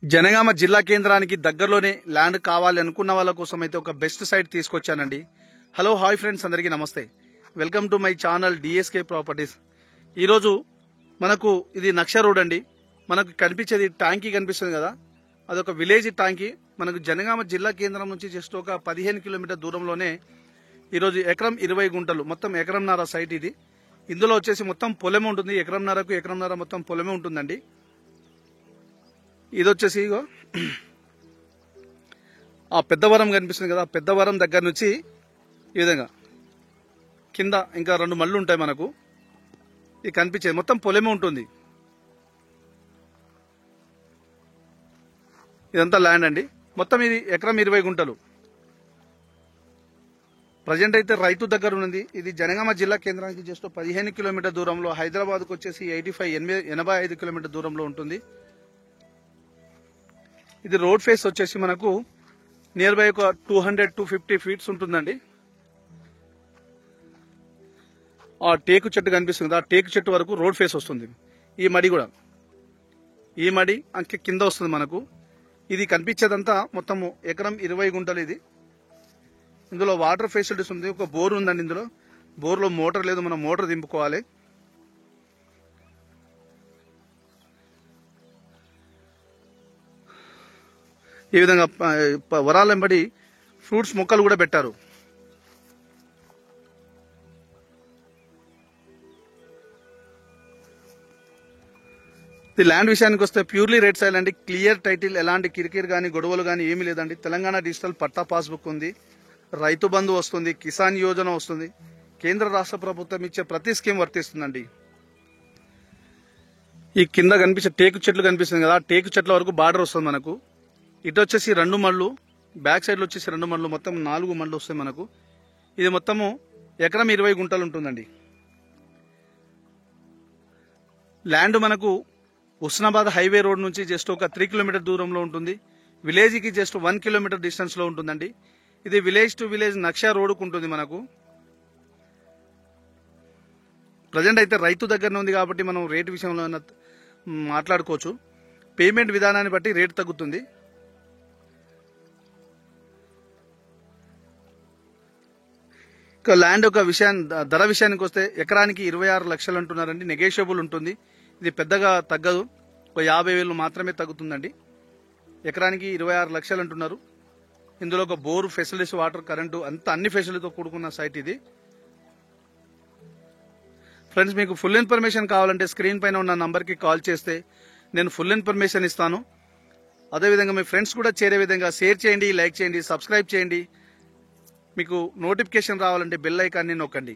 జనగామ జిల్లా కేంద్రానికి దగ్గరలోనే ల్యాండ్ కావాలి అనుకున్న వాళ్ళ కోసం అయితే ఒక బెస్ట్ సైట్ తీసుకొచ్చానండి. హలో హాయ్ ఫ్రెండ్స్, అందరికీ నమస్తే. Welcome to my channel DSK properties. ఈరోజు మనకు ఇది నక్ష రోడ్ అండి. మనకు కనిపించేది ట్యాంకీ కనిపిస్తుంది కదా, అదొక విలేజ్ ట్యాంకీ. మనకు జనగామ జిల్లా కేంద్రం నుంచి జస్ట్ ఒక 15 కిలోమీటర్ దూరంలోనే ఈరోజు ఎకరం 20 గుంటలు, మొత్తం ఎకరంన్నర సైట్ ఇది. ఇందులో వచ్చేసి మొత్తం పొలమే ఉంటుంది. ఎకరంన్నర మొత్తం పొలమే ఉంటుందండి. ఇది వచ్చేసి ఇగో ఆ పెద్దవరం కనిపిస్తుంది కదా, పెద్దవరం దగ్గర నుంచి ఈ విధంగా కింద ఇంకా 2 మళ్ళు ఉంటాయి మనకు. ఇది కనిపించేది మొత్తం పొలమే ఉంటుంది. ఇదంతా ల్యాండ్ అండి. మొత్తం ఇది ఎకరం 20 గుంటలు. ప్రజెంట్ అయితే రైతు దగ్గర ఉన్నది. ఇది జనగామ జిల్లా కేంద్రానికి జస్ట్ 15 కిలోమీటర్ దూరంలో, హైదరాబాద్కు వచ్చేసి 85 కిలోమీటర్ దూరంలో ఉంటుంది. ఇది రోడ్ ఫేస్ వచ్చేసి మనకు నియర్ బై ఒక 200-250 ఫీట్స్ ఉంటుందండి. ఆ టేకు చెట్టు కనిపిస్తుంది, ఆ టేకు చెట్టు వరకు రోడ్ ఫేస్ వస్తుంది. ఈ మడి కూడా, ఈ మడి అంకె కింద వస్తుంది మనకు. ఇది కనిపించేదంతా మొత్తము ఎకరం 20 గుంటలు. ఇది ఇందులో వాటర్ ఫెసిలిటీస్ ఉంది. ఒక బోర్ ఉందండి. ఇందులో బోర్లో మోటార్ లేదు, మనం మోటార్ దింపుకోవాలి. ఈ విధంగా వరాలెంబడి ఫ్రూట్స్ మొక్కలు కూడా పెట్టారు. ఈ ల్యాండ్ విషయానికి వస్తే ప్యూర్లీ రేట్ సైల్ అండి. క్లియర్ టైటిల్, ఎలాంటి కిరికిరి కానీ గొడవలు కానీ ఏమీ లేదండి. తెలంగాణ డిజిటల్ పట్టా పాస్బుక్ ఉంది, రైతు బంధు వస్తుంది, కిసాన్ యోజన వస్తుంది. కేంద్ర రాష్ట్ర ప్రభుత్వం ఇచ్చే ప్రతి స్కీమ్ వర్తిస్తుందండి. ఈ కింద కనిపించే టేకు చెట్లు కనిపిస్తుంది కదా, టేకు చెట్ల వరకు బార్డర్ వస్తుంది మనకు. ఇటు వచ్చేసి 2 మళ్ళు, బ్యాక్ సైడ్లో వచ్చేసి 2 మళ్ళు, మొత్తం 4 మళ్ళు వస్తాయి మనకు. ఇది మొత్తము ఎకరం 20 గుంటలు ఉంటుందండి. ల్యాండ్ మనకు హుస్నాబాద్ హైవే రోడ్ నుంచి జస్ట్ ఒక 3 కిలోమీటర్ దూరంలో ఉంటుంది. విలేజ్కి జస్ట్ 1 కిలోమీటర్ డిస్టెన్స్లో ఉంటుందండి. ఇది విలేజ్ టు విలేజ్ నక్ష రోడ్కు ఉంటుంది మనకు. ప్రజెంట్ అయితే రైతు దగ్గరనే ఉంది కాబట్టి మనం రేటు విషయంలో మాట్లాడుకోవచ్చు. పేమెంట్ విధానాన్ని బట్టి రేటు తగ్గుతుంది. ఇక ల్యాండ్ ఒక ధర విషయానికి వస్తే ఎకరానికి 26 లక్షలు అంటున్నారండి. నెగోషియబుల్ ఉంటుంది. ఇది పెద్దగా తగ్గదు, ఒక 50,000 మాత్రమే తగ్గుతుందండి. ఎకరానికి 26 లక్షలు అంటున్నారు. ఇందులో ఒక బోర్ ఫెసిలిటీస్, వాటర్, కరెంటు అన్ని ఫెసిలిటీతో కూడుకున్న సైట్ ఇది. ఫ్రెండ్స్, మీకు ఫుల్ ఇన్ఫర్మేషన్ కావాలంటే స్క్రీన్ పైన ఉన్న నంబర్కి కాల్ చేస్తే నేను ఫుల్ ఇన్ఫర్మేషన్ ఇస్తాను. అదేవిధంగా మీ ఫ్రెండ్స్ కూడా చేరే విధంగా షేర్ చేయండి, లైక్ చేయండి, సబ్స్క్రైబ్ చేయండి. మీకు నోటిఫికేషన్ రావాలంటే బెల్ ఐకాన్ని నొక్కండి.